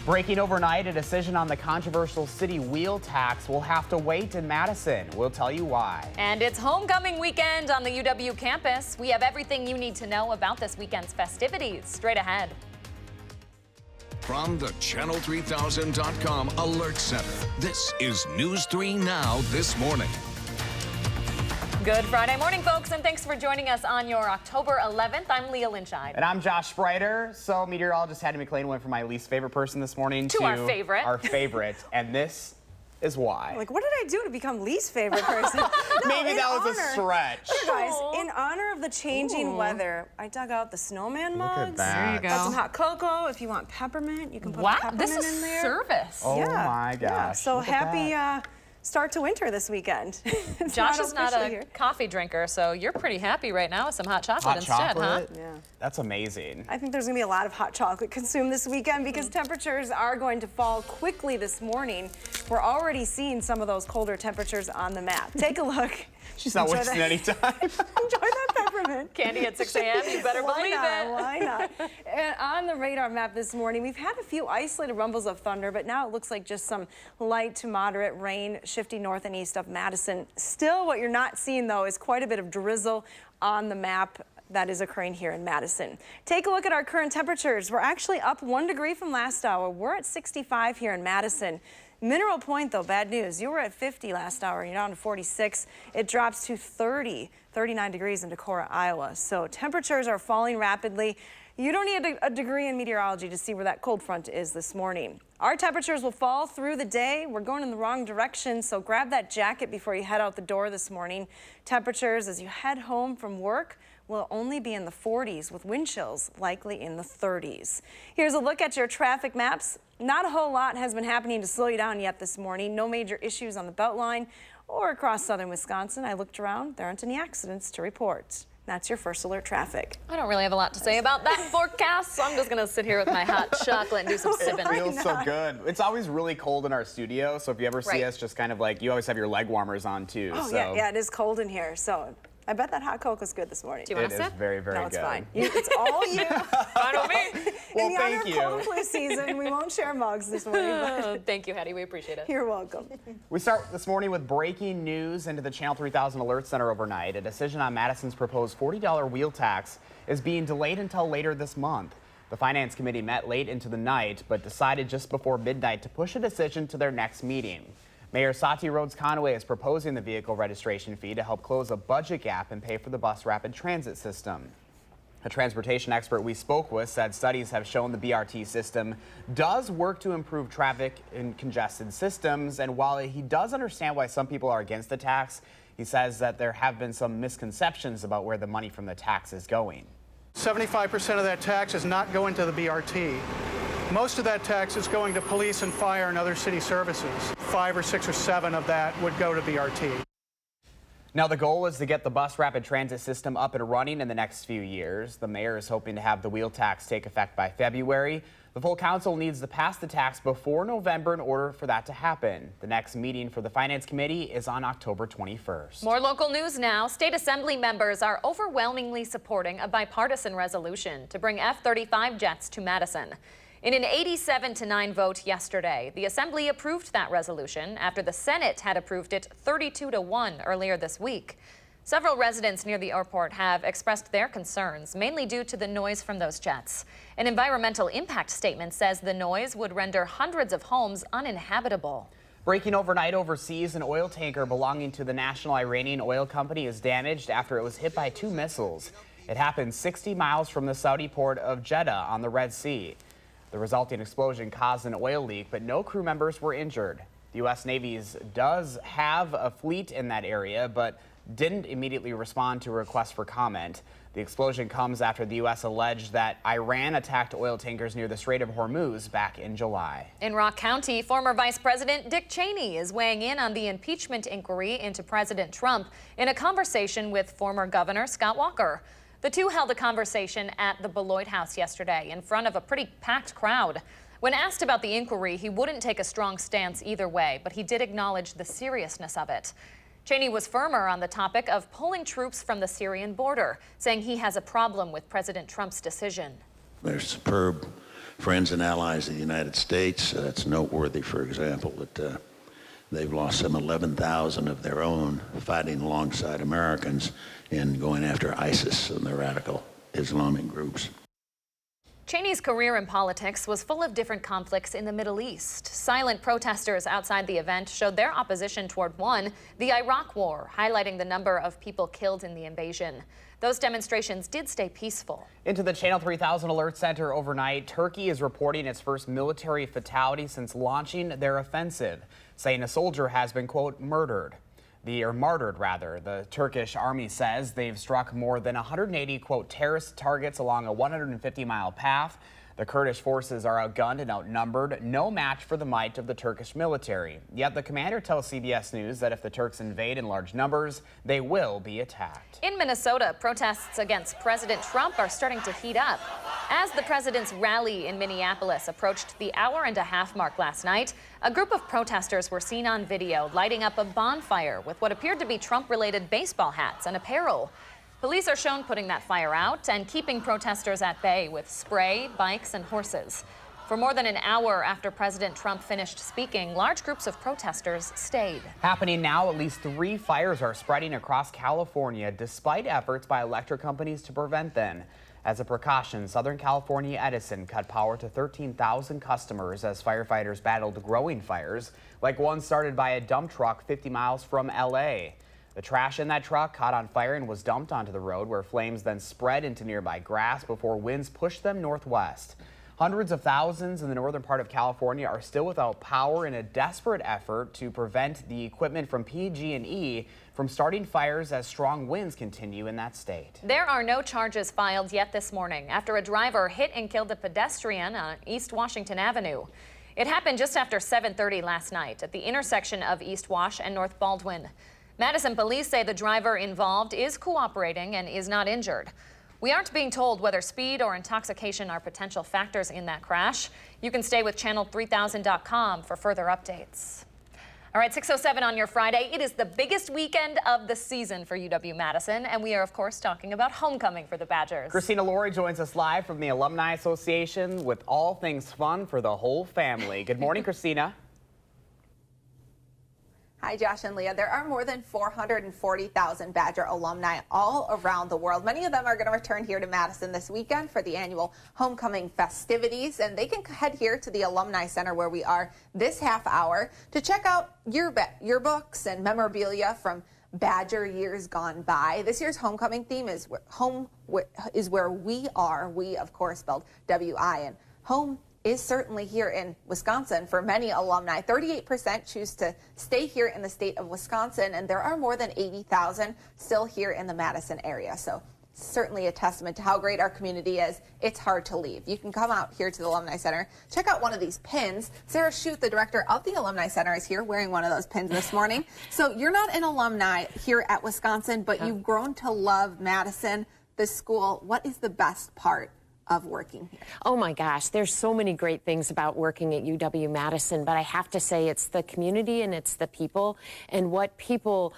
Breaking overnight, a decision on the controversial city wheel tax will have to wait in Madison. We'll tell you why. And it's homecoming weekend on the UW campus. We have everything you need to know about this weekend's festivities straight ahead. From the Channel3000.com Alert Center, this is News 3 Now This Morning. Good Friday morning, folks, and thanks for joining us on your October 11th. I'm Leah Lynchide. And I'm Josh Spreiter. So meteorologist Hattie McLean went from my least favorite person this morning to our favorite. Our favorite, and this is why. Like, what did I do to become least favorite person? Maybe that was a stretch. Guys, in honor of the changing weather, I dug out the snowman mugs. Look at that. There you go. Got some hot cocoa. If you want peppermint, you can put peppermint this is in there. service. Oh Yeah, my gosh. yeah. So Look at happy that. start to winter this weekend. Josh is not a here. coffee drinker, so you're pretty happy right now with some hot chocolate Hot instead, chocolate? huh? Yeah. That's amazing. I think there's going to be a lot of hot chocolate consumed this weekend because temperatures are going to fall quickly this morning. We're already seeing some of those colder temperatures on the map. Take a look. She's not wasting any time. Enjoy that peppermint. Candy at 6 a.m., you better Why believe not? it. Why not? And on the radar map this morning, we've had a few isolated rumbles of thunder, but now it looks like just some light to moderate rain shifting north and east of Madison. Still, what you're not seeing, though, is quite a bit of drizzle on the map that is occurring here in Madison. Take a look at our current temperatures. We're actually up 1 degree from last hour. We're at 65 here in Madison. Mineral Point, though, bad news. You were at 50 last hour. You're down to 46. It drops to 39 degrees in Decorah, Iowa. So temperatures are falling rapidly. You don't need a degree in meteorology to see where that cold front is this morning. Our temperatures will fall through the day. We're going in the wrong direction, so grab that jacket before you head out the door this morning. Temperatures as you head home from work will only be in the 40s with wind chills likely in the 30s. Here's a look at your traffic maps. Not a whole lot has been happening to slow you down yet this morning. No major issues on the Beltline or across southern Wisconsin. I looked around. There aren't any accidents to report. That's your first alert traffic. I don't really have a lot to say about that forecast, so I'm just going to sit here with my hot chocolate and do some sipping. It feels so good. It's always really cold in our studio, so if you ever see us just kind of like, you always have your leg warmers on too. Oh, so. yeah, it is cold in here, so I bet that hot Coke was good this morning. Do you want to It is sip? very, very No, it's good. fine. It's all you. Fine with me. Well, in the thank honor you. of cold and flu season, we won't share mugs this morning, but Thank you, Hattie. We appreciate it. you're welcome. We start this morning with breaking news into the Channel 3000 Alert Center overnight. A decision on Madison's proposed $40 wheel tax is being delayed until later this month. The Finance Committee met late into the night, but decided just before midnight to push a decision to their next meeting. Mayor Sati Rhodes-Conaway is proposing the vehicle registration fee to help close a budget gap and pay for the bus rapid transit system. A transportation expert we spoke with said studies have shown the BRT system does work to improve traffic in congested systems, and while he does understand why some people are against the tax, he says that there have been some misconceptions about where the money from the tax is going. 75% of that tax is not going to the BRT. Most of that tax is going to police and fire and other city services. 5 or 6 or 7 of that would go to BRT. Now, the goal is to get the bus rapid transit system up and running in the next few years. The mayor is hoping to have the wheel tax take effect by February. The full council needs to pass the tax before November in order for that to happen. The next meeting for the Finance Committee is on October 21st. More local news now. State Assembly members are overwhelmingly supporting a bipartisan resolution to bring F-35 jets to Madison. In an 87-9 vote yesterday, the Assembly approved that resolution after the Senate had approved it 32-1 earlier this week. Several residents near the airport have expressed their concerns, mainly due to the noise from those jets. An environmental impact statement says the noise would render hundreds of homes uninhabitable. Breaking overnight overseas, an oil tanker belonging to the National Iranian Oil Company is damaged after it was hit by 2 missiles. It happened 60 miles from the Saudi port of Jeddah on the Red Sea. The resulting explosion caused an oil leak, but no crew members were injured. The U.S. Navy does have a fleet in that area, but didn't immediately respond to a request for comment. The explosion comes after the U.S. alleged that Iran attacked oil tankers near the Strait of Hormuz back in July. In Rock County, former Vice President Dick Cheney is weighing in on the impeachment inquiry into President Trump in a conversation with former Governor Scott Walker. The two held a conversation at the Beloit House yesterday in front of a pretty packed crowd. When asked about the inquiry, he wouldn't take a strong stance either way, but he did acknowledge the seriousness of it. Cheney was firmer on the topic of pulling troops from the Syrian border, saying he has a problem with President Trump's decision. They're superb friends and allies of the United States. It's noteworthy, for example, that they've lost some 11,000 of their own fighting alongside Americans in going after ISIS and the radical Islamic groups. Cheney's career in politics was full of different conflicts in the Middle East. Silent protesters outside the event showed their opposition toward one, the Iraq War, highlighting the number of people killed in the invasion. Those demonstrations did stay peaceful. Into the Channel 3000 Alert Center overnight, Turkey is reporting its first military fatality since launching their offensive, saying a soldier has been, quote, martyred. The Turkish army says they've struck more than 180, quote, terrorist targets along a 150-mile path. The Kurdish forces are outgunned and outnumbered, no match for the might of the Turkish military. Yet the commander tells CBS News that if the Turks invade in large numbers, they will be attacked. In Minnesota, protests against President Trump are starting to heat up. As the president's rally in Minneapolis approached the hour-and-a-half mark last night, a group of protesters were seen on video lighting up a bonfire with what appeared to be Trump-related baseball hats and apparel. Police are shown putting that fire out and keeping protesters at bay with spray, bikes, and horses. For more than an hour after President Trump finished speaking, large groups of protesters stayed. Happening now, at least 3 fires are spreading across California despite efforts by electric companies to prevent them. As a precaution, Southern California Edison cut power to 13,000 customers as firefighters battled growing fires, like one started by a dump truck 50 miles from L.A. The trash in that truck caught on fire and was dumped onto the road, where flames then spread into nearby grass before winds pushed them northwest. Hundreds of thousands in the northern part of California are still without power in a desperate effort to prevent the equipment from PG&E from starting fires as strong winds continue in that state. There are no charges filed yet this morning after a driver hit and killed a pedestrian on East Washington Avenue. It happened just after 7:30 last night at the intersection of East Wash and North Baldwin. Madison police say the driver involved is cooperating and is not injured. We aren't being told whether speed or intoxication are potential factors in that crash. You can stay with channel3000.com for further updates. All right, 6:07 on your Friday. It is the biggest weekend of the season for UW-Madison, and we are, of course, talking about homecoming for the Badgers. Christina Laurie joins us live from the Alumni Association with all things fun for the whole family. Good morning, Christina. Hi, Josh and Leah. There are more than 440,000 Badger alumni all around the world. Many of them are going to return here to Madison this weekend for the annual homecoming festivities, and they can head here to the Alumni Center where we are this half hour to check out yearbooks and memorabilia from Badger years gone by. This year's homecoming theme is home is where we are. We, of course, spelled W-I, and home is certainly here in Wisconsin. For many alumni, 38% choose to stay here in the state of Wisconsin, and there are more than 80,000 still here in the Madison area. So certainly a testament to how great our community is. It's hard to leave. You can come out here to the Alumni Center, check out one of these pins. Sarah Shute, the director of the Alumni Center, is here wearing one of those pins this morning. So you're not an alumni here at Wisconsin, but you've grown to love Madison, the school. What is the best part of working here? Oh my gosh, there's so many great things about working at UW-Madison, but I have to say it's the community and it's the people, and why people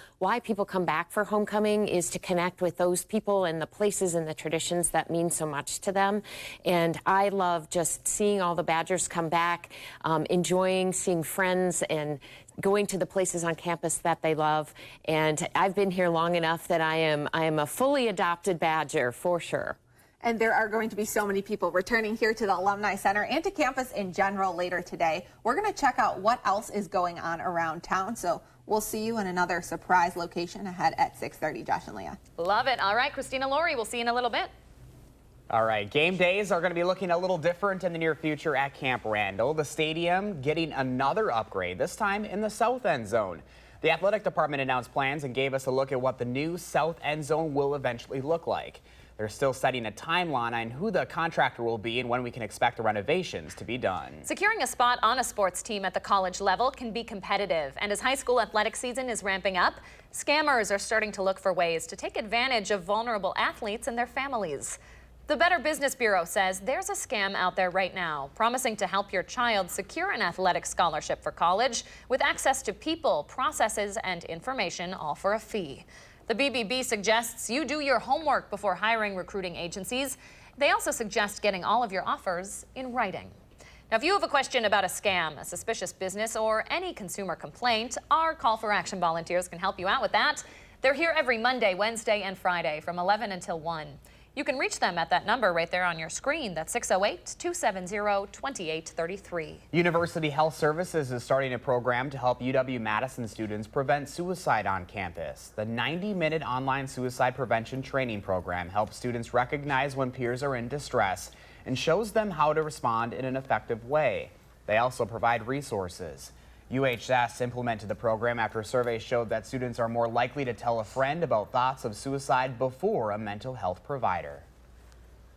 come back for homecoming is to connect with those people and the places and the traditions that mean so much to them. And I love just seeing all the Badgers come back, enjoying seeing friends and going to the places on campus that they love. And I've been here long enough that I am a fully adopted Badger for sure. And there are going to be so many people returning here to the Alumni Center and to campus in general later today. We're going to check out what else is going on around town. So we'll see you in another surprise location ahead at 6:30, Josh and Leah. Love it. All right, Christina Laurie, we'll see you in a little bit. All right, game days are going to be looking a little different in the near future at Camp Randall. The stadium getting another upgrade, this time in the south end zone. The athletic department announced plans and gave us a look at what the new south end zone will eventually look like. They're still setting a timeline on who the contractor will be and when we can expect the renovations to be done. Securing a spot on a sports team at the college level can be competitive, and as high school athletic season is ramping up, scammers are starting to look for ways to take advantage of vulnerable athletes and their families. The Better Business Bureau says there's a scam out there right now promising to help your child secure an athletic scholarship for college with access to people, processes, and information, all for a fee. The BBB suggests you do your homework before hiring recruiting agencies They also suggest getting all of your offers in writing. Now, if you have a question about a scam, a suspicious business, or any consumer complaint, our Call for Action volunteers can help you out with that. They're here every Monday, Wednesday, and Friday from 11 until 1. You can reach them at that number right there on your screen. That's 608-270-2833. University Health Services is starting a program to help UW-Madison students prevent suicide on campus. The 90-minute online suicide prevention training program helps students recognize when peers are in distress and shows them how to respond in an effective way. They also provide resources. UHS implemented the program after surveys showed that students are more likely to tell a friend about thoughts of suicide before a mental health provider.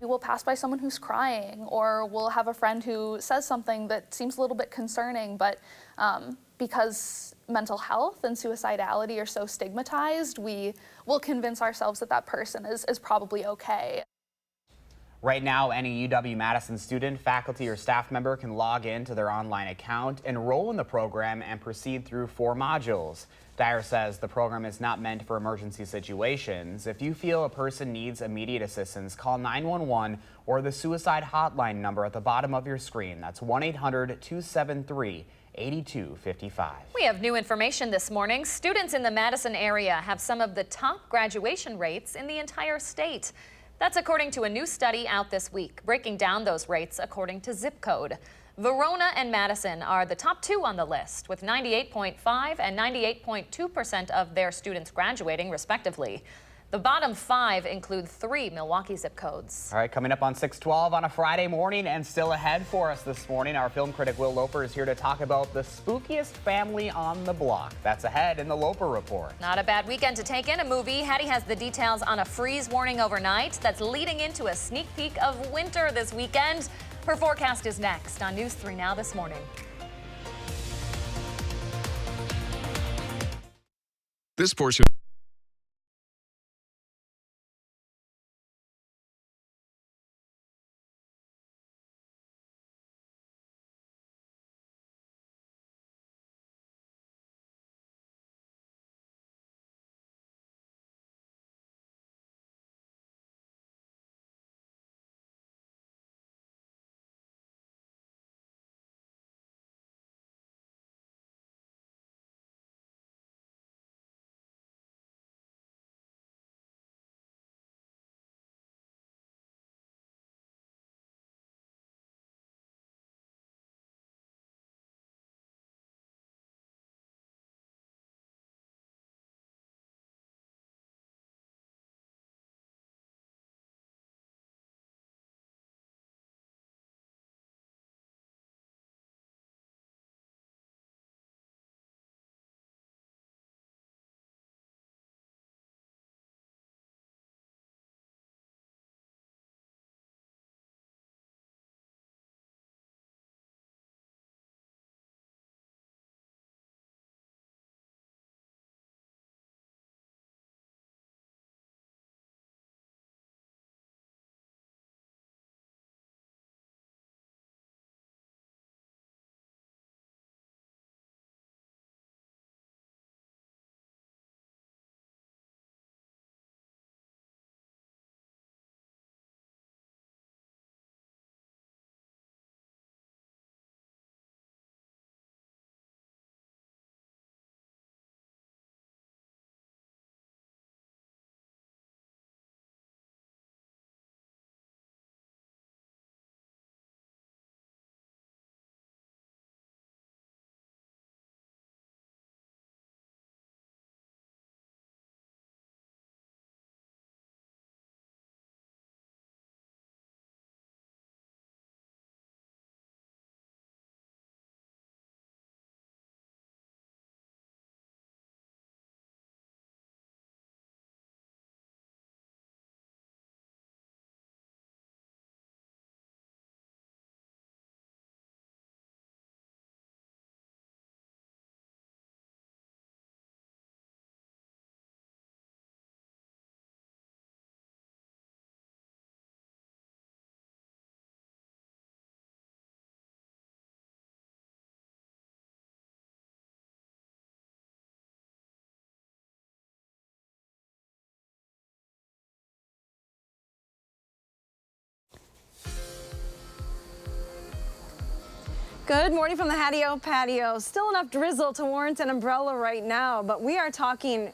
We will pass by someone who's crying, or we'll have a friend who says something that seems a little bit concerning, but because mental health and suicidality are so stigmatized, we will convince ourselves that that person is probably okay. Right now, any UW-Madison student, faculty, or staff member can log in to their online account, enroll in the program, and proceed through 4 modules. Dyer says the program is not meant for emergency situations. If you feel a person needs immediate assistance, call 911 or the suicide hotline number at the bottom of your screen. That's 1-800-273-8255. We have new information this morning. Students in the Madison area have some of the top graduation rates in the entire state. That's according to a new study out this week, breaking down those rates according to zip code. Verona and Madison are the top 2 on the list, with 98.5% and 98.2% of their students graduating, respectively. The bottom 5 include 3 Milwaukee zip codes. All right, coming up on 6:12 on a Friday morning, and still ahead for us this morning, our film critic Will Loper is here to talk about the spookiest family on the block. That's ahead in the Loper Report. Not a bad weekend to take in a movie. Hattie has the details on a freeze warning overnight that's leading into a sneak peek of winter this weekend. Her forecast is next on News 3 Now this morning. This portion Good morning from the patio. Still enough drizzle to warrant an umbrella right now, but we are talking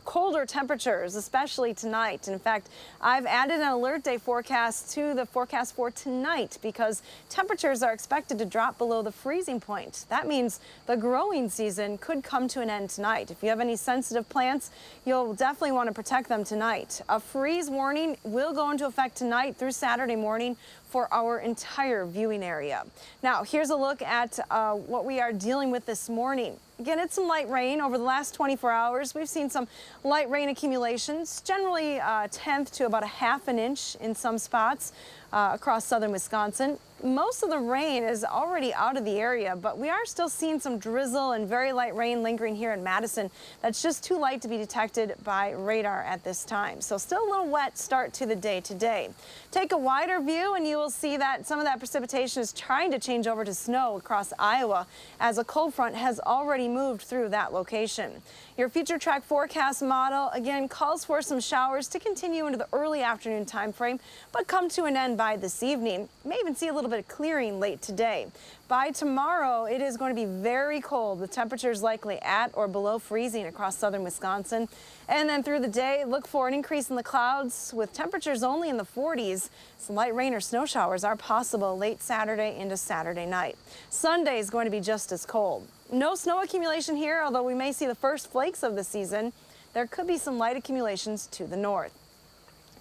colder temperatures, especially tonight. In fact, I've added an alert day forecast to the forecast for tonight because temperatures are expected to drop below the freezing point. That means the growing season could come to an end tonight. If you have any sensitive plants, you'll definitely want to protect them tonight. A freeze warning will go into effect tonight through Saturday morning for our entire viewing area. Now, here's a look at what we are dealing with this morning. Again, it's some light rain over the last 24 hours. We've seen some light rain accumulations, generally a tenth to about a half an inch in some spots across southern Wisconsin. Most of the rain is already out of the area, but we are still seeing some drizzle and very light rain lingering here in Madison. That's just too light to be detected by radar at this time. So still a little wet start to the day today. Take a wider view and you will see that some of that precipitation is trying to change over to snow across Iowa as a cold front has already moved through that location. Your future track forecast model again calls for some showers to continue into the early afternoon time frame, but come to an end by this evening. You may even see a little bit of clearing late today. By tomorrow, it is going to be very cold. The temperature is likely at or below freezing across southern Wisconsin. And then through the day, look for an increase in the clouds with temperatures only in the 40s. Some light rain or snow showers are possible late Saturday into Saturday night. Sunday is going to be just as cold. No snow accumulation here, although we may see the first flakes of the season. There could be some light accumulations to the north.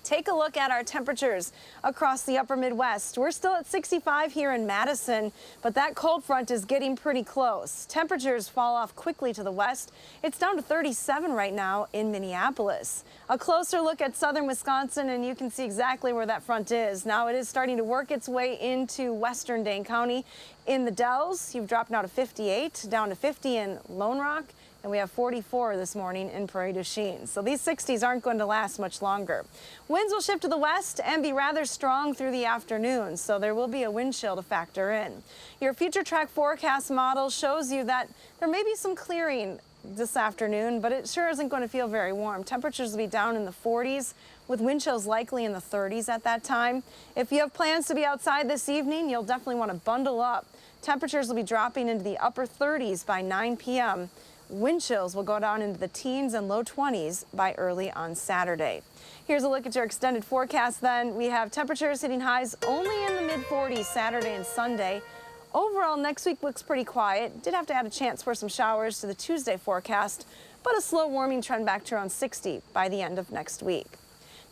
Take a look at our temperatures across the upper Midwest. We're still at 65 here in Madison, but that cold front is getting pretty close. Temperatures fall off quickly to the west. It's down to 37 right now in Minneapolis. A closer look at southern Wisconsin, and you can see exactly where that front is. Now it is starting to work its way into western Dane County. In the Dells, you've dropped now to 58, down to 50 in Lone Rock. And we have 44 this morning in Prairie du Chien. So these 60s aren't going to last much longer. Winds will shift to the west and be rather strong through the afternoon, so there will be a wind chill to factor in. Your future track forecast model shows you that there may be some clearing this afternoon, but it sure isn't going to feel very warm. Temperatures will be down in the 40s with wind chills likely in the 30s at that time. If you have plans to be outside this evening, you'll definitely want to bundle up. Temperatures will be dropping into the upper 30s by 9 p.m. Wind chills will go down into the teens and low 20s by early on Saturday. Here's a look at your extended forecast then. We have temperatures hitting highs only in the mid-40s Saturday and Sunday. Overall, next week looks pretty quiet. Did have to add a chance for some showers to the Tuesday forecast, but a slow warming trend back to around 60 by the end of next week.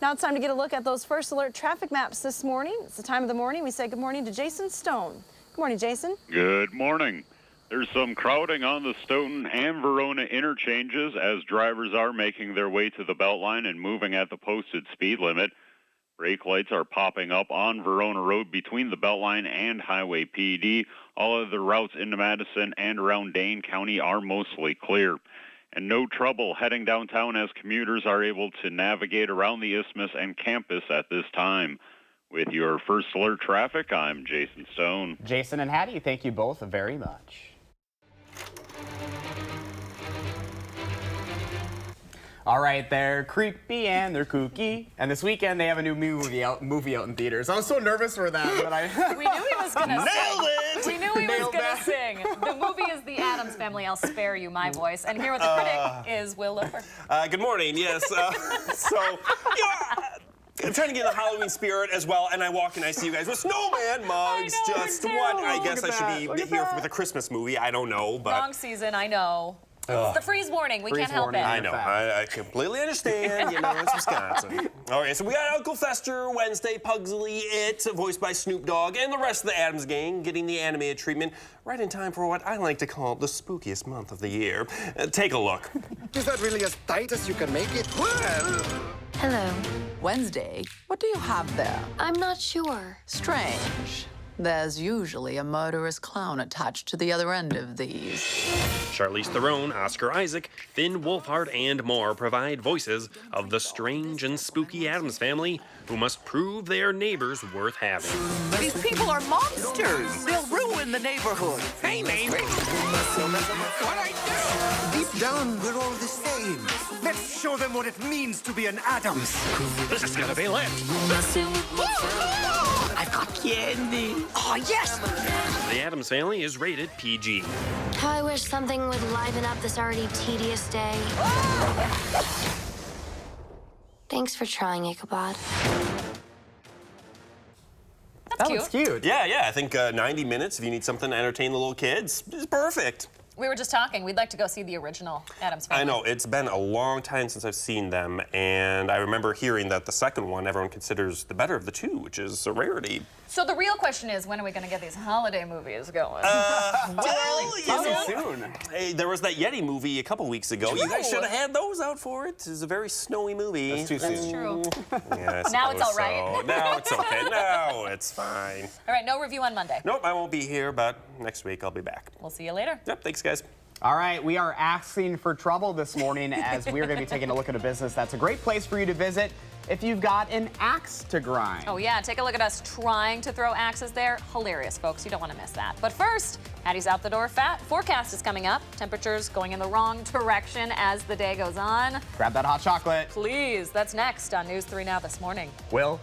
Now it's time to get a look at those first alert traffic maps this morning. It's the time of the morning. We say good morning to Jason Stone. Good morning, Jason. Good morning. There's some crowding on the Stoughton and Verona interchanges as drivers are making their way to the Beltline and moving at the posted speed limit. Brake lights are popping up on Verona Road between the Beltline and Highway PD. All other routes into Madison and around Dane County are mostly clear. And no trouble heading downtown as commuters are able to navigate around the Isthmus and campus at this time. With your first alert traffic, I'm Jason Stone. Jason and Hattie, thank you both very much. All right, they're creepy and they're kooky. And this weekend they have a new movie out in theaters. I was so nervous for that, but We knew he was going to sing. Nailed it! We knew he was going to sing. The movie is The Addams Family. I'll spare you my voice. And here with the critic is Will Lipper. Good morning. Yes. I'm trying to get in the Halloween spirit as well, and I walk and I see you guys with snowman mugs. I know, Just me too. what? I guess Look I at should that. be Look here at with a that. Christmas movie. I don't know, but Wrong season, I know. It's the freeze warning. We Freeze can't help warning. it. I know. I completely understand. You know, it's Wisconsin. All right, so we got Uncle Fester, Wednesday, Pugsley, It, voiced by Snoop Dogg, and the rest of the Addams gang getting the animated treatment right in time for what I like to call the spookiest month of the year. Take a look. Is that really as tight as you can make it? Well... Hello. Wednesday, what do you have there? I'm not sure. Strange. There's usually a murderous clown attached to the other end of these. Charlize Theron, Oscar Isaac, Finn Wolfhard, and more provide voices of the strange and spooky Addams family who must prove they are neighbors worth having. These people are monsters. They'll ruin in the neighborhood. Hey, neighbor. What I do? Deep down, we're all the same. Let's show them what it means to be an Addams. This is gonna be lit. I've got candy. Oh, yes! The Addams Family is rated PG. How I wish something would liven up this already tedious day. Thanks for trying, Ichabod. That's cute. Looks cute. Yeah. I think 90 minutes, if you need something to entertain the little kids, is perfect. We were just talking. We'd like to go see the original Addams Family. I know. It's been a long time since I've seen them, and I remember hearing that the second one everyone considers the better of the two, which is a rarity. So the real question is, when are we going to get these holiday movies going? Soon. Hey, there was that Yeti movie a couple weeks ago. You guys should have had those out for it. It's a very snowy movie. That's too soon. That's true. Yeah, Now it's all right. So. Now it's okay. Now it's fine. All right, no review on Monday. Nope, I won't be here, but next week I'll be back. We'll see you later. Yep, thanks, guys. All right, we are asking for trouble this morning as we're going to be taking a look at a business that's a great place for you to visit if you've got an axe to grind. Oh yeah, take a look at us trying to throw axes there. Hilarious, folks. You don't want to miss that. But first, Hattie's out the door forecast is coming up. Temperatures going in the wrong direction as the day goes on. Grab that hot chocolate. Please, that's next on News 3 Now this morning. Will?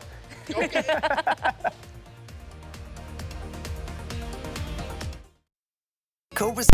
Cobra's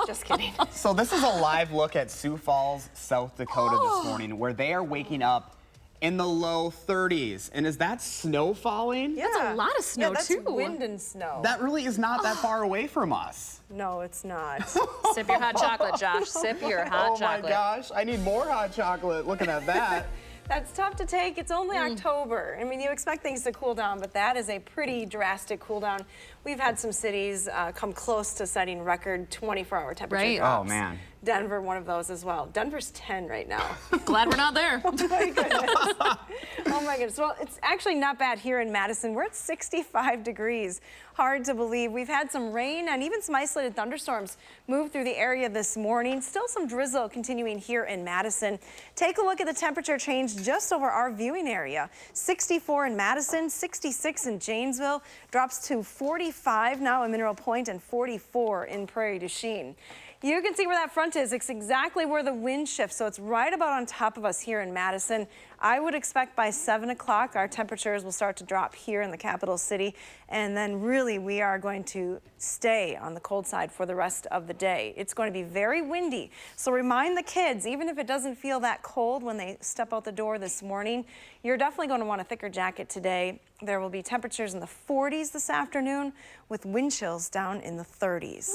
Just kidding. So this is a live look at Sioux Falls, South Dakota this morning, where they are waking up in the low 30s. And is that snow falling? Yeah. That's a lot of snow, that's too. Wind and snow. That really is not that far away from us. No, it's not. Sip your hot chocolate, Josh. Sip your hot chocolate. Oh my gosh, I need more hot chocolate looking at that. That's tough to take. It's only October. I mean, you expect things to cool down, but that is a pretty drastic cool down. We've had some cities come close to setting record 24-hour temperature drops. Oh, man. Denver, one of those as well. Denver's 10 right now. Glad we're not there. Oh, my goodness. Oh, my goodness. Well, it's actually not bad here in Madison. We're at 65 degrees. Hard to believe. We've had some rain and even some isolated thunderstorms move through the area this morning. Still some drizzle continuing here in Madison. Take a look at the temperature change just over our viewing area. 64 in Madison, 66 in Janesville, drops to 45 now in Mineral Point and 44 in Prairie du Chien. You can see where that front is. It's exactly where the wind shifts, so it's right about on top of us here in Madison. I would expect by 7 o'clock our temperatures will start to drop here in the capital city, and then really we are going to stay on the cold side for the rest of the day. It's going to be very windy, so remind the kids, even if it doesn't feel that cold when they step out the door this morning, you're definitely going to want a thicker jacket today. There will be temperatures in the 40s this afternoon with wind chills down in the 30s,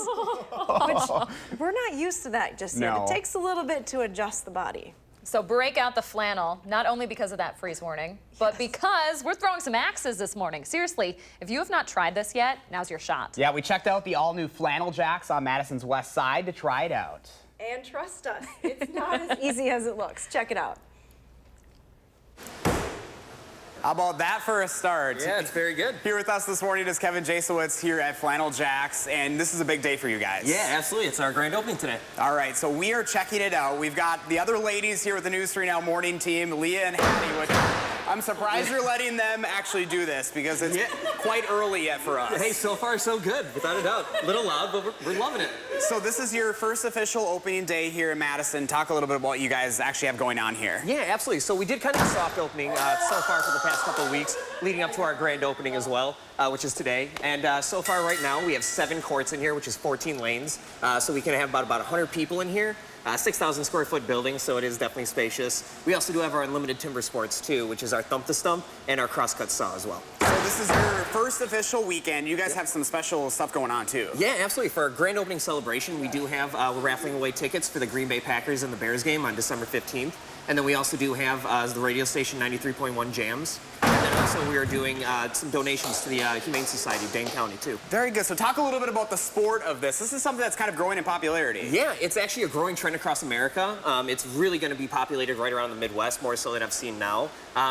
which we're not used to that just yet. It takes a little bit to adjust the body. So break out the flannel, not only because of that freeze warning, but because we're throwing some axes this morning. Seriously, if you have not tried this yet, now's your shot. Yeah, we checked out the all-new flannel jacks on Madison's west side to try it out. And trust us, it's not as easy as it looks. Check it out. How about that for a start? Yeah, it's very good. Here with us this morning is Kevin Jasowitz here at Flannel Jacks, and this is a big day for you guys. Yeah, absolutely. It's our grand opening today. All right, so we are checking it out. We've got the other ladies here with the News 3 Now morning team, Leah and Hattie, which I'm surprised you're letting them actually do this because it's quite early yet for us. Hey, so far so good, without a doubt. A little loud, but we're loving it. So this is your first official opening day here in Madison. Talk a little bit about what you guys actually have going on here. Yeah, absolutely. So we did kind of a soft opening so far for the past couple of weeks, leading up to our grand opening as well, which is today. And so far right now, we have 7 courts in here, which is 14 lanes. So we can have about 100 people in here. 6,000 square foot building, so it is definitely spacious. We also do have our unlimited timber sports too, which is our thump to stump and our crosscut saw as well. So this is your first official weekend. You guys have some special stuff going on too. Yeah, absolutely. For our grand opening celebration, we do have, we're raffling away tickets for the Green Bay Packers and the Bears game on December 15th. And then we also do have the radio station 93.1 Jams. And then also we are doing some donations to the Humane Society of Dane County too. Very good. So talk a little bit about the sport of this. This is something that's kind of growing in popularity. Yeah, it's actually a growing trend across America. It's really going to be populated right around the Midwest, more so than I've seen now.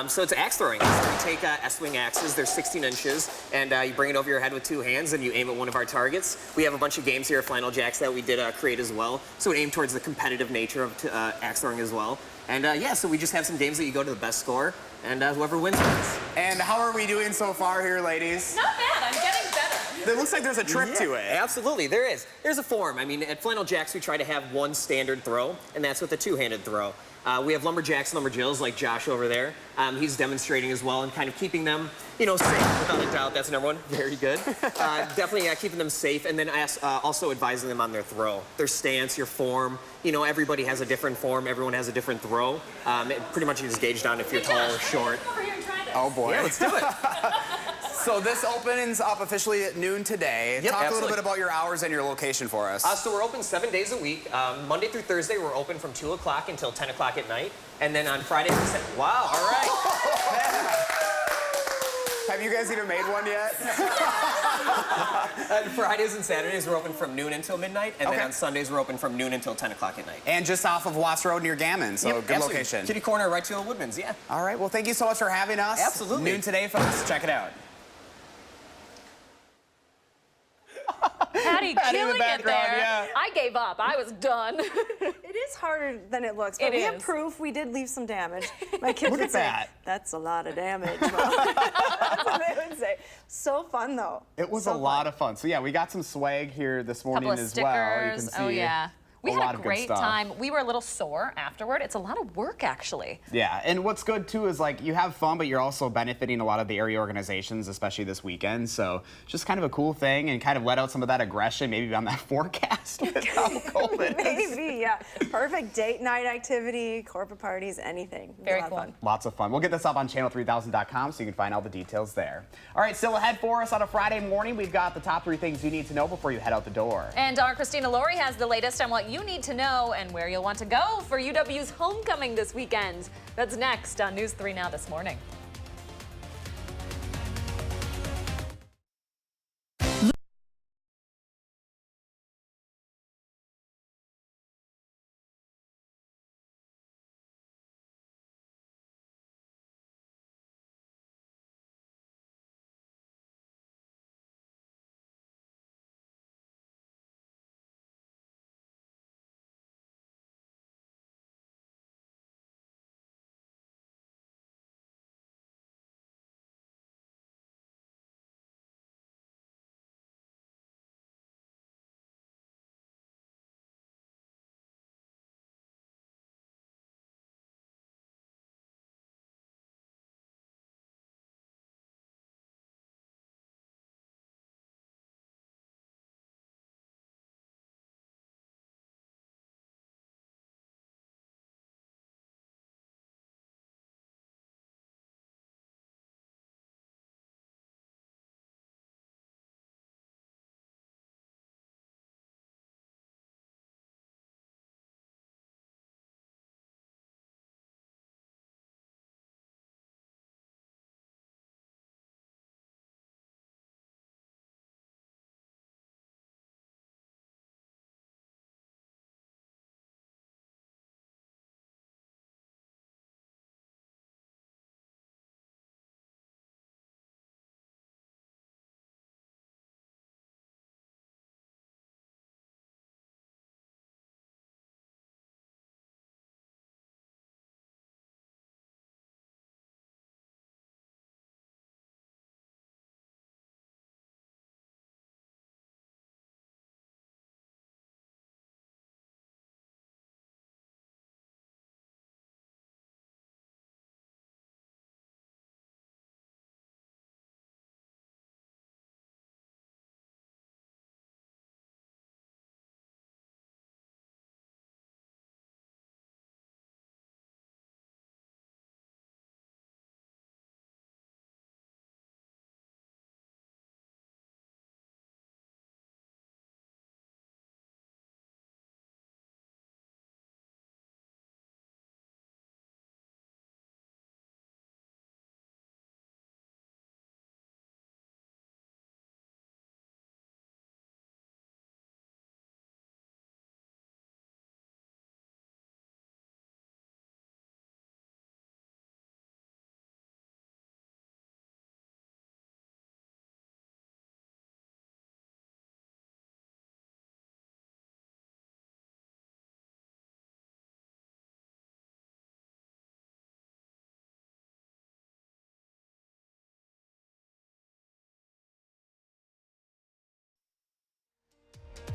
So it's axe throwing. So we take S-wing axes, they're 16 inches, and you bring it over your head with 2 hands and you aim at one of our targets. We have a bunch of games here at Flannel Jacks that we did create as well. So we aim towards the competitive nature of axe throwing as well. And yeah, so we just have some games that you go to the best score, and whoever wins wins. And how are we doing so far here, ladies? Not bad. I'm getting better. It looks like there's a trick to it. Absolutely, there is. There's a form. I mean, at Flannel Jacks, we try to have one standard throw, and that's with a 2-handed throw. We have lumberjacks and lumberjills like Josh over there. He's demonstrating as well and kind of keeping them, you know, safe without a doubt. That's number one. Very good. Definitely keeping them safe, and then also advising them on their throw, their stance, your form. You know, everybody has a different form. Everyone has a different throw. Pretty much is gauged on if you're tall or short. Oh boy. Yeah, let's do it. So this opens up officially at noon today. Yep, Talk a little bit about your hours and your location for us. So we're open 7 days a week. Monday through Thursday, we're open from 2 o'clock until 10 o'clock at night. And then on Fridays, wow, all right. Have you guys even made one yet? On Fridays and Saturdays, we're open from noon until midnight. And then on Sundays, we're open from noon until 10 o'clock at night. And just off of Watts Road near Gammon, so good location. Kitty corner, right to the Woodman's, yeah. All right, well, thank you so much for having us. Absolutely. Noon today, folks. Check it out. Patty killing it there. Yeah. I gave up. I was done. It is harder than it looks, but we have proof we did leave some damage. My kids Look would at say, that. that's a lot of damage. That's what they would say. So fun, though. It was a lot of fun. So yeah, we got some swag here this morning Couple of as stickers. well. You can see oh yeah. We had a good great stuff. time. We were a little sore afterward. It's a lot of work, actually. Yeah, and what's good too is like you have fun, but you're also benefiting a lot of the area organizations, especially this weekend. So just kind of a cool thing and kind of let out some of that aggression, maybe on that forecast with how cold it is. Maybe, yeah. Perfect date night activity, corporate parties, anything. Very cool. Fun. Lots of fun. We'll get this up on channel3000.com so you can find all the details there. All right, still ahead for us on a Friday morning. We've got the top 3 things you need to know before you head out the door. And our Christina Laurie has the latest on what you need to know and where you'll want to go for UW's homecoming this weekend. That's next on News 3 Now this morning.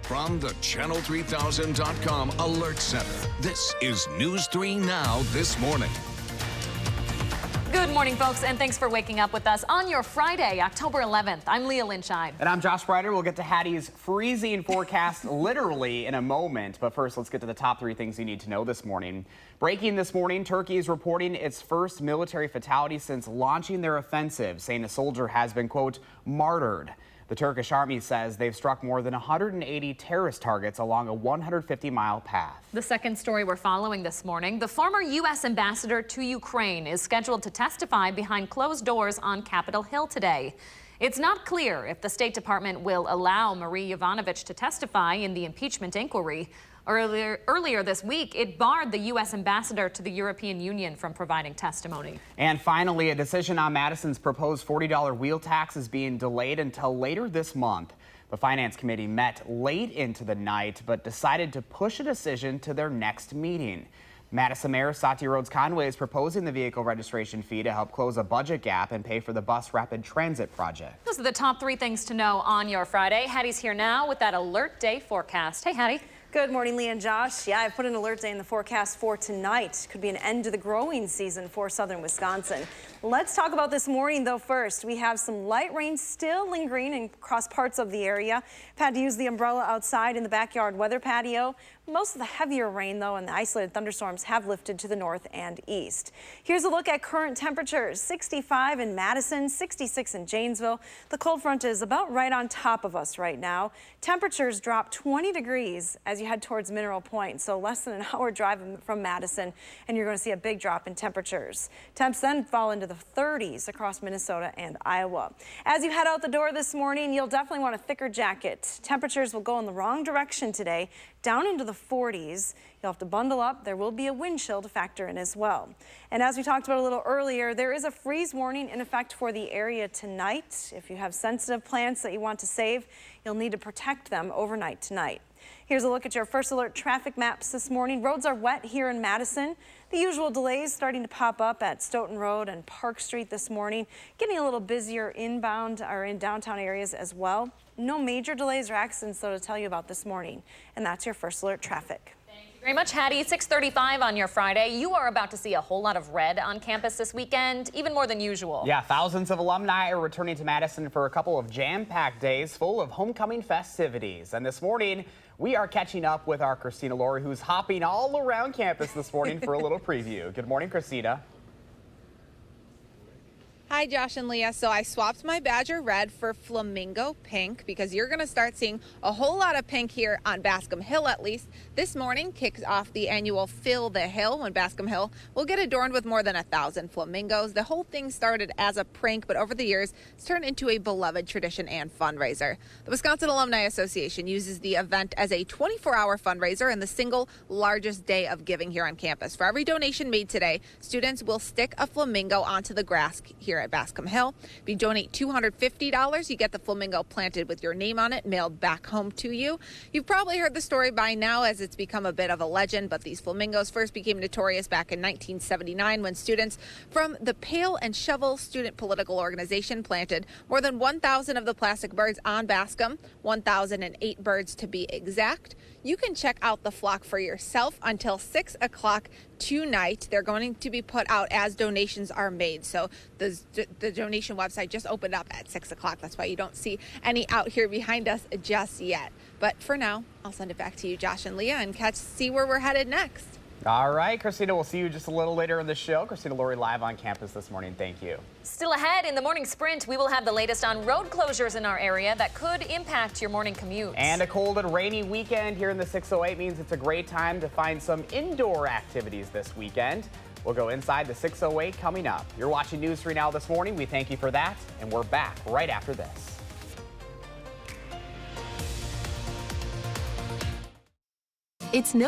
From the Channel3000.com Alert Center, this is News 3 Now this morning. Good morning, folks, and thanks for waking up with us on your Friday, October 11th. I'm Leah Lynchide. And I'm Josh Bryder. We'll get to Hattie's freezing forecast literally in a moment. But first, let's get to the top 3 things you need to know this morning. Breaking this morning, Turkey is reporting its first military fatality since launching their offensive, saying a soldier has been, quote, martyred. The Turkish army says they've struck more than 180 terrorist targets along a 150-mile path. The second story we're following this morning, the former U.S. ambassador to Ukraine is scheduled to testify behind closed doors on Capitol Hill today. It's not clear if the State Department will allow Marie Yovanovitch to testify in the impeachment inquiry. Earlier this week, it barred the U.S. ambassador to the European Union from providing testimony. And finally, a decision on Madison's proposed $40 wheel tax is being delayed until later this month. The Finance Committee met late into the night, but decided to push a decision to their next meeting. Madison Mayor Satya Rhodes Conway is proposing the vehicle registration fee to help close a budget gap and pay for the bus rapid transit project. Those are the top 3 things to know on your Friday. Hattie's here now with that alert day forecast. Hey, Hattie. Good morning, Lee and Josh. Yeah, I've put an alert day in the forecast for tonight. Could be an end to the growing season for southern Wisconsin. Let's talk about this morning, though, first. We have some light rain still lingering across parts of the area. I've had to use the umbrella outside in the backyard weather patio. Most of the heavier rain, though, and the isolated thunderstorms have lifted to the north and east. Here's a look at current temperatures. 65 in Madison, 66 in Janesville. The cold front is about right on top of us right now. Temperatures drop 20 degrees as you head towards Mineral Point, so less than an hour drive from Madison, and you're going to see a big drop in temperatures. Temps then fall into the 30s across Minnesota and Iowa. As you head out the door this morning, you'll definitely want a thicker jacket. Temperatures will go in the wrong direction today, down into the 40s. You'll have to bundle up. There will be a wind chill to factor in as well. And as we talked about a little earlier, there is a freeze warning in effect for the area tonight. If you have sensitive plants that you want to save, you'll need to protect them overnight tonight. Here's a look at your first alert traffic maps this morning. Roads are wet here in Madison. The usual delays starting to pop up at Stoughton Road and Park Street this morning. Getting a little busier inbound or in downtown areas as well. No major delays or accidents, though, to tell you about this morning. And that's your first alert traffic. Thank you very much, Hattie. 6:35 on your Friday. You are about to see a whole lot of red on campus this weekend, even more than usual. Yeah, thousands of alumni are returning to Madison for a couple of jam-packed days full of homecoming festivities. And this morning, we are catching up with our Christina Laurie, who's hopping all around campus this morning for a little preview. Good morning, Christina. Hi, Josh and Leah. So I swapped my Badger red for flamingo pink because you're going to start seeing a whole lot of pink here on Bascom Hill, at least. This morning kicks off the annual Fill the Hill when Bascom Hill will get adorned with more than 1,000 flamingos. The whole thing started as a prank, but over the years, it's turned into a beloved tradition and fundraiser. The Wisconsin Alumni Association uses the event as a 24-hour fundraiser and the single largest day of giving here on campus. For every donation made today, students will stick a flamingo onto the grass here at Bascom Hill. If you donate $250, you get the flamingo planted with your name on it, mailed back home to you. You've probably heard the story by now as it's become a bit of a legend, but these flamingos first became notorious back in 1979 when students from the Pail and Shovel Student Political Organization planted more than 1,000 of the plastic birds on Bascom, 1,008 birds to be exact. You can check out the flock for yourself until 6 o'clock tonight. They're going to be put out as donations are made. So the donation website just opened up at 6 o'clock. That's why you don't see any out here behind us just yet. But for now, I'll send it back to you, Josh and Leah, and see where we're headed next. All right, Christina, we'll see you just a little later in the show. Christina Laurie live on campus this morning. Thank you. Still ahead in the morning sprint, we will have the latest on road closures in our area that could impact your morning commute. And a cold and rainy weekend here in the 608 means it's a great time to find some indoor activities this weekend. We'll go inside the 608 coming up. You're watching News 3 Now this morning. We thank you for that, and we're back right after this. It's no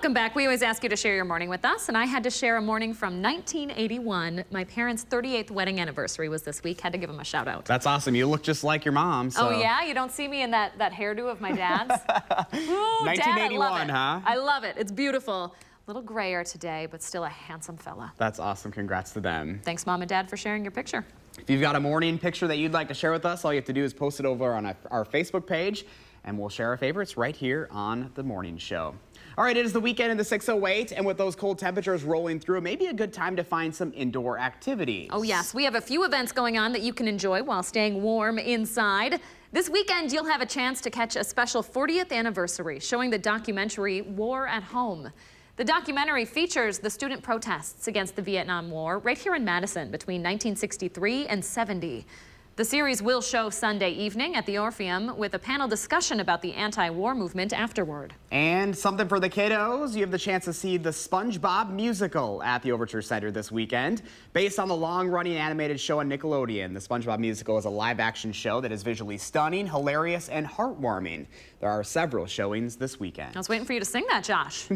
Welcome back. We always ask you to share your morning with us, and I had to share a morning from 1981. My parents' 38th wedding anniversary was this week. Had to give them a shout out. That's awesome. You look just like your mom. So. Oh yeah, you don't see me in that hairdo of my dad's. Ooh, 1981, Dad, huh? I love it. It's beautiful. A little grayer today, but still a handsome fella. That's awesome. Congrats to them. Thanks, Mom and Dad, for sharing your picture. If you've got a morning picture that you'd like to share with us, all you have to do is post it over on our Facebook page, and we'll share our favorites right here on The Morning Show. All right, it is the weekend in the 608, and with those cold temperatures rolling through, it may be a good time to find some indoor activities. Oh yes, we have a few events going on that you can enjoy while staying warm inside. This weekend, you'll have a chance to catch a special 40th anniversary showing the documentary War at Home. The documentary features the student protests against the Vietnam War right here in Madison between 1963 and 70. The series will show Sunday evening at the Orpheum with a panel discussion about the anti-war movement afterward. And something for the kiddos, you have the chance to see the SpongeBob musical at the Overture Center this weekend. Based on the long-running animated show on Nickelodeon, the SpongeBob musical is a live-action show that is visually stunning, hilarious, and heartwarming. There are several showings this weekend. I was waiting for you to sing that, Josh.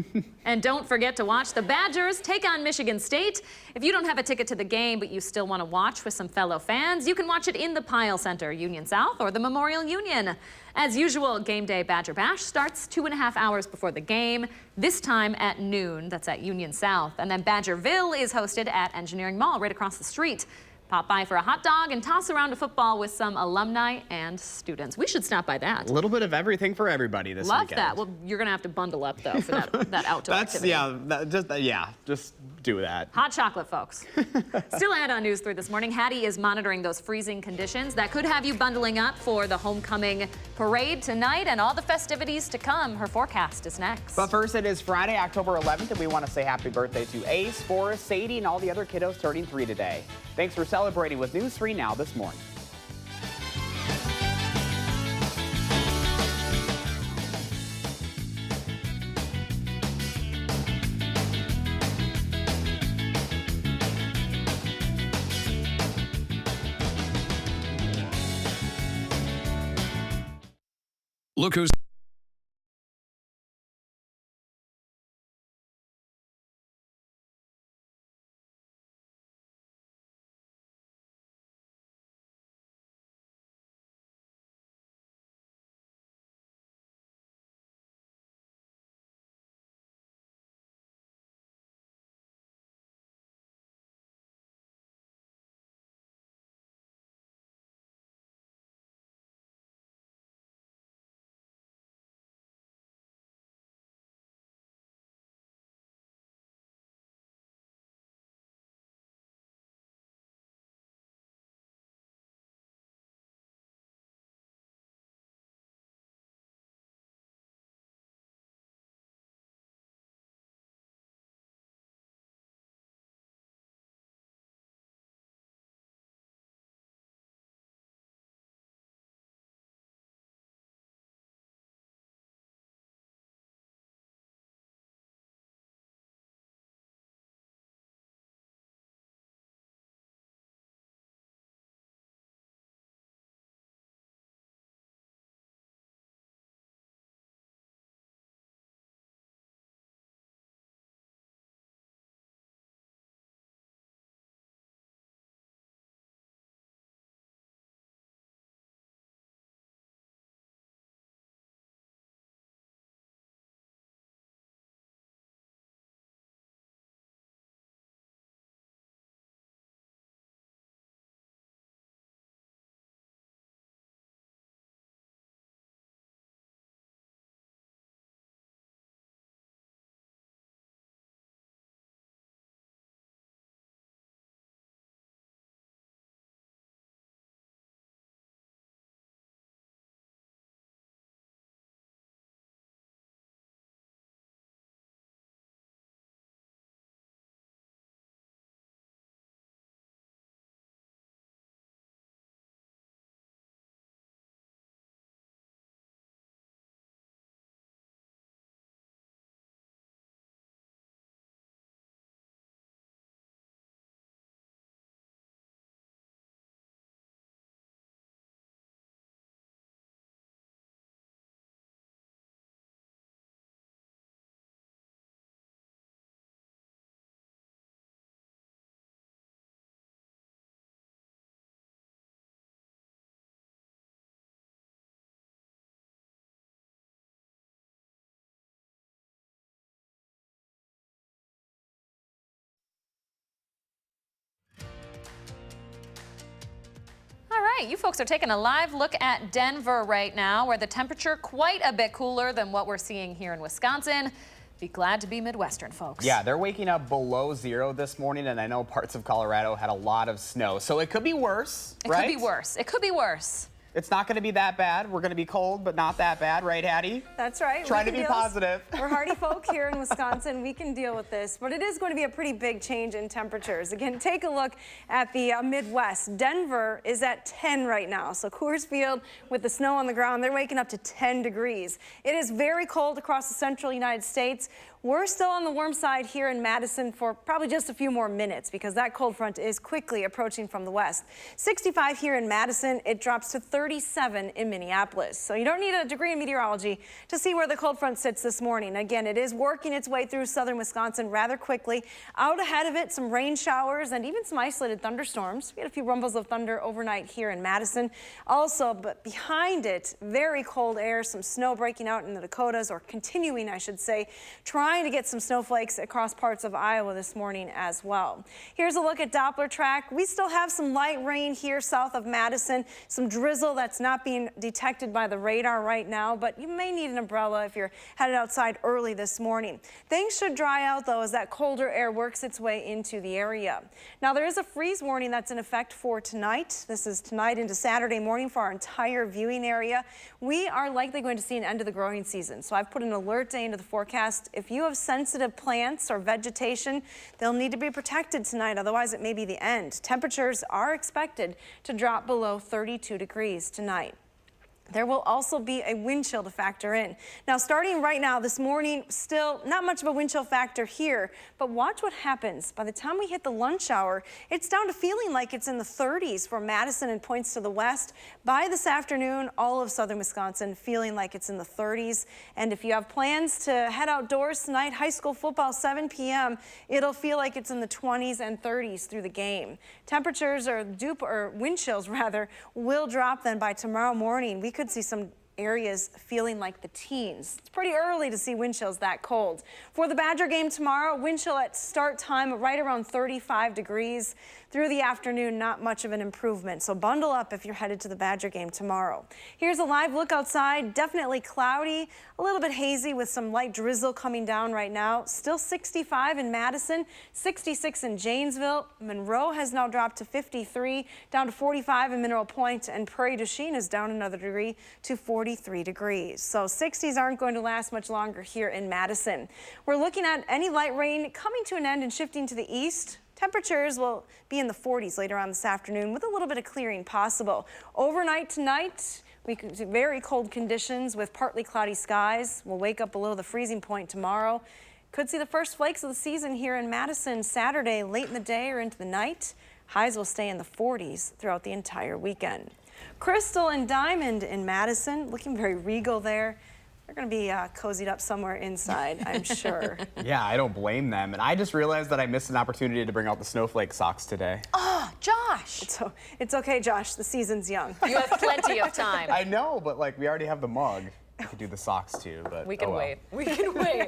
And don't forget to watch the Badgers take on Michigan State. If you don't have a ticket to the game, but you still want to watch with some fellow fans, you can watch it in the Pyle Center, Union South, or the Memorial Union. As usual, Game Day Badger Bash starts 2.5 hours before the game, this time at noon. That's at Union South. And then Badgerville is hosted at Engineering Mall right across the street. Pop by for a hot dog and toss around a football with some alumni and students. We should stop by that. A little bit of everything for everybody this weekend. Love that. Well, you're going to have to bundle up, though, for that outdoor activity. Just do that. Hot chocolate, folks. Still ahead on News 3 this morning, Hattie is monitoring those freezing conditions that could have you bundling up for the homecoming parade tonight and all the festivities to come. Her forecast is next. But first, it is Friday, October 11th, and we want to say happy birthday to Ace, Forrest, Sadie, and all the other kiddos turning 3 today. Thanks for celebrating with News 3 Now this morning. Look who's right, you folks are taking a live look at Denver right now, where the temperature quite a bit cooler than what we're seeing here in Wisconsin. Be glad to be Midwestern, folks. Yeah, they're waking up below 0 this morning, and I know parts of Colorado had a lot of snow, so it could be worse, It right? could be worse. It could be worse. It's not going to be that bad. We're going to be cold, but not that bad, right, Hattie? That's right. Trying to be positive. We're hardy folk here in Wisconsin. We can deal with this, but it is going to be a pretty big change in temperatures. Again, take a look at the Midwest. Denver is at 10 right now. So Coors Field, with the snow on the ground, they're waking up to 10 degrees. It is very cold across the central United States. We're still on the warm side here in Madison for probably just a few more minutes because that cold front is quickly approaching from the west. 65 here in Madison. It drops to 37 in Minneapolis. So you don't need a degree in meteorology to see where the cold front sits this morning. Again, it is working its way through southern Wisconsin rather quickly. Out ahead of it, some rain showers and even some isolated thunderstorms. We had a few rumbles of thunder overnight here in Madison. Also, but behind it, very cold air, some snow breaking out in the Dakotas, or continuing, I should say, trying to get some snowflakes across parts of Iowa this morning as well. Here's a look at Doppler track. We still have some light rain here south of Madison, some drizzle that's not being detected by the radar right now, but you may need an umbrella if you're headed outside early this morning. Things should dry out though as that colder air works its way into the area. Now there is a freeze warning that's in effect for tonight. This is tonight into Saturday morning for our entire viewing area. We are likely going to see an end of the growing season, so I've put an alert day into the forecast. If you have sensitive plants or vegetation, they'll need to be protected tonight, otherwise it may be the end. Temperatures are expected to drop below 32 degrees tonight. There will also be a wind chill to factor in. Now, starting right now this morning, still not much of a wind chill factor here, but watch what happens. By the time we hit the lunch hour, it's down to feeling like it's in the 30s for Madison and points to the west. By this afternoon, all of southern Wisconsin feeling like it's in the 30s. And if you have plans to head outdoors tonight, high school football, 7 p.m., it'll feel like it's in the 20s and 30s through the game. Temperatures or wind chills rather will drop then by tomorrow morning. We could see some areas feeling like the teens. It's pretty early to see wind chills that cold. For the Badger game tomorrow, wind chill at start time right around 35 degrees. Through the afternoon, not much of an improvement. So bundle up if you're headed to the Badger game tomorrow. Here's a live look outside. Definitely cloudy, a little bit hazy with some light drizzle coming down right now. Still 65 in Madison, 66 in Janesville. Monroe has now dropped to 53, down to 45 in Mineral Point, and Prairie du Chien is down another degree to 43 degrees. So 60s aren't going to last much longer here in Madison. We're looking at any light rain coming to an end and shifting to the east. Temperatures will be in the 40s later on this afternoon with a little bit of clearing possible. Overnight tonight, we could see very cold conditions with partly cloudy skies. We'll wake up below the freezing point tomorrow. Could see the first flakes of the season here in Madison Saturday late in the day or into the night. Highs will stay in the 40s throughout the entire weekend. Crystal and Diamond in Madison, looking very regal there. They're going to be cozied up somewhere inside, I'm sure. Yeah, I don't blame them. And I just realized that I missed an opportunity to bring out the snowflake socks today. Oh, Josh. It's okay, Josh. The season's young. You have plenty of time. I know, but like we already have the mug. We could do the socks too, but we can well. wait. We can wait.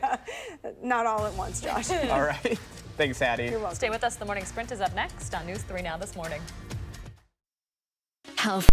Not all at once, Josh. All right. Thanks, Hattie. You're welcome. Stay with us. The Morning Sprint is up next on News 3 Now this morning. Health.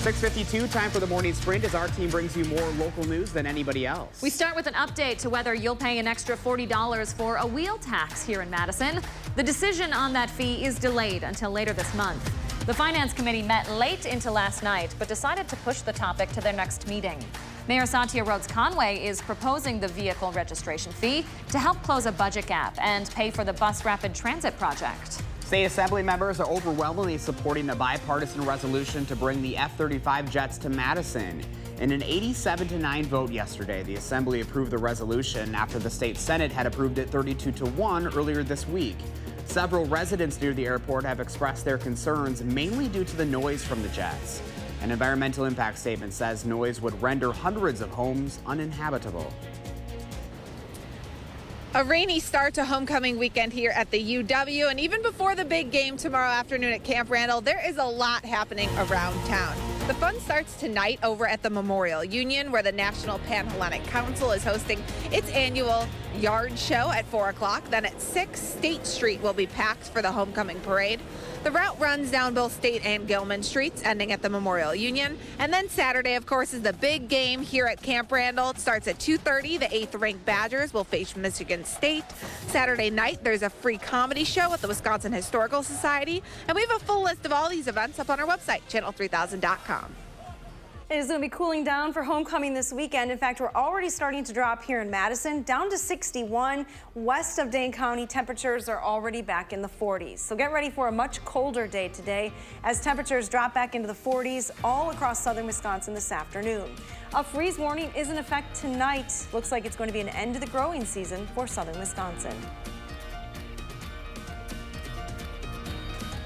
6:52, time for the morning sprint as our team brings you more local news than anybody else. We start with an update to whether you'll pay an extra $40 for a wheel tax here in Madison. The decision on that fee is delayed until later this month. The Finance Committee met late into last night, but decided to push the topic to their next meeting. Mayor Satya Rhodes Conway is proposing the vehicle registration fee to help close a budget gap and pay for the bus rapid transit project. State Assembly members are overwhelmingly supporting a bipartisan resolution to bring the F-35 jets to Madison. In an 87-9 vote yesterday, the Assembly approved the resolution after the state Senate had approved it 32-1 earlier this week. Several residents near the airport have expressed their concerns, mainly due to the noise from the jets. An environmental impact statement says noise would render hundreds of homes uninhabitable. A rainy start to homecoming weekend here at the UW, and even before the big game tomorrow afternoon at Camp Randall, there is a lot happening around town. The fun starts tonight over at the Memorial Union, where the National Panhellenic Council is hosting its annual yard show at 4 o'clock. Then at 6, State Street will be packed for the homecoming parade. The route runs down both State and Gilman Streets, ending at the Memorial Union. And then Saturday, of course, is the big game here at Camp Randall. It starts at 2:30. The 8th-ranked Badgers will face Michigan State. Saturday night, there's a free comedy show at the Wisconsin Historical Society. And we have a full list of all these events up on our website, channel3000.com. It is going to be cooling down for homecoming this weekend. In fact, we're already starting to drop here in Madison, down to 61. West of Dane County, temperatures are already back in the 40s. So get ready for a much colder day today as temperatures drop back into the 40s all across southern Wisconsin this afternoon. A freeze warning is in effect tonight. Looks like it's going to be an end to the growing season for southern Wisconsin.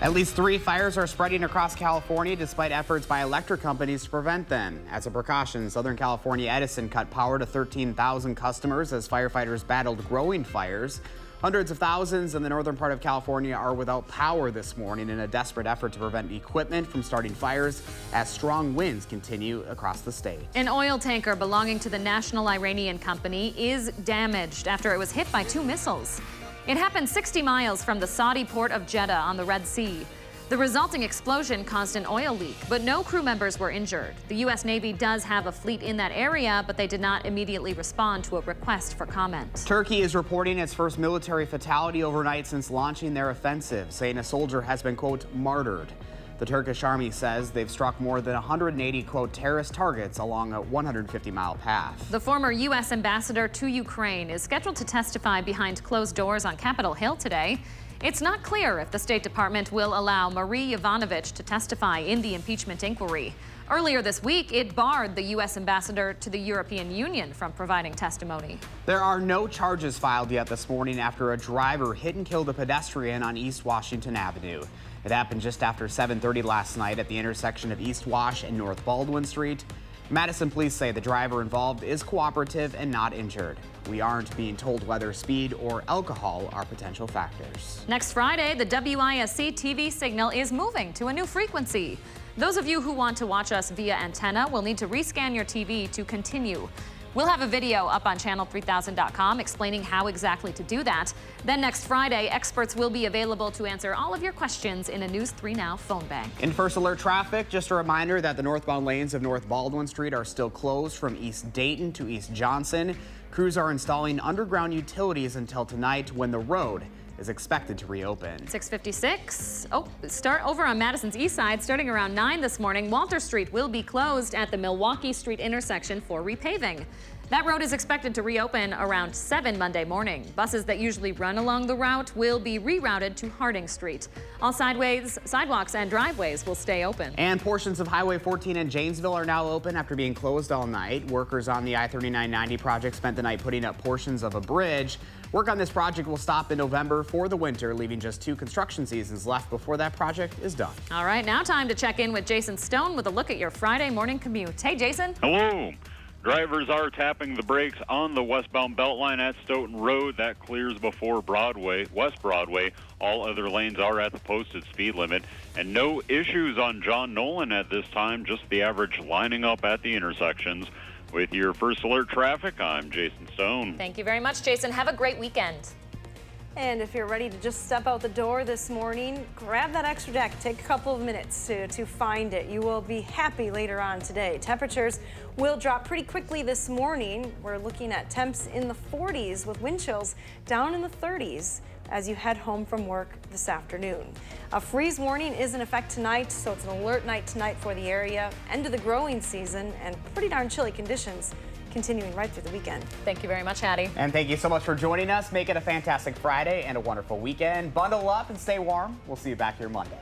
At least 3 fires are spreading across California despite efforts by electric companies to prevent them. As a precaution, Southern California Edison cut power to 13,000 customers as firefighters battled growing fires. Hundreds of thousands in the northern part of California are without power this morning in a desperate effort to prevent equipment from starting fires as strong winds continue across the state. An oil tanker belonging to the National Iranian Company is damaged after it was hit by 2 missiles. It happened 60 miles from the Saudi port of Jeddah on the Red Sea. The resulting explosion caused an oil leak, but no crew members were injured. The U.S. Navy does have a fleet in that area, but they did not immediately respond to a request for comment. Turkey is reporting its first military fatality overnight since launching their offensive, saying a soldier has been, quote, martyred. The Turkish army says they've struck more than 180, quote, terrorist targets along a 150-mile path. The former U.S. ambassador to Ukraine is scheduled to testify behind closed doors on Capitol Hill today. It's not clear if the State Department will allow Marie Yovanovitch to testify in the impeachment inquiry. Earlier this week, it barred the U.S. ambassador to the European Union from providing testimony. There are no charges filed yet this morning after a driver hit and killed a pedestrian on East Washington Avenue. It happened just after 7:30 last night at the intersection of East Wash and North Baldwin Street. Madison police say the driver involved is cooperative and not injured. We aren't being told whether speed or alcohol are potential factors. Next Friday, the WISC-TV signal is moving to a new frequency. Those of you who want to watch us via antenna will need to rescan your TV to continue. We'll have a video up on channel3000.com explaining how exactly to do that. Then next Friday, experts will be available to answer all of your questions in a News 3 Now phone bank. In first alert traffic, just a reminder that the northbound lanes of North Baldwin Street are still closed from East Dayton to East Johnson. Crews are installing underground utilities until tonight when the road is expected to reopen. 6:56. Start over on Madison's east side starting around 9 this morning. Walter Street will be closed at the Milwaukee Street intersection for repaving. That road is expected to reopen around 7 Monday morning. Buses that usually run along the route will be rerouted to Harding Street. All sidewalks and driveways will stay open. And portions of Highway 14 in Janesville are now open after being closed all night. Workers on the I-3990 project spent the night putting up portions of a bridge. Work on this project will stop in November for the winter, leaving just 2 construction seasons left before that project is done. All right, now time to check in with Jason Stone with a look at your Friday morning commute. Hey, Jason. Hello. Drivers are tapping the brakes on the westbound Beltline at Stoughton Road. That clears before West Broadway. All other lanes are at the posted speed limit. And no issues on John Nolan at this time, just the average lining up at the intersections. With your first alert traffic, I'm Jason Stone. Thank you very much, Jason. Have a great weekend. And if you're ready to just step out the door this morning, grab that extra jacket. Take a couple of minutes to find it. You will be happy later on today. Temperatures will drop pretty quickly this morning. We're looking at temps in the 40s with wind chills down in the 30s as you head home from work this afternoon. A freeze warning is in effect tonight, so it's an alert night tonight for the area. End of the growing season and pretty darn chilly conditions continuing right through the weekend. Thank you very much, Hattie. And thank you so much for joining us. Make it a fantastic Friday and a wonderful weekend. Bundle up and stay warm. We'll see you back here Monday.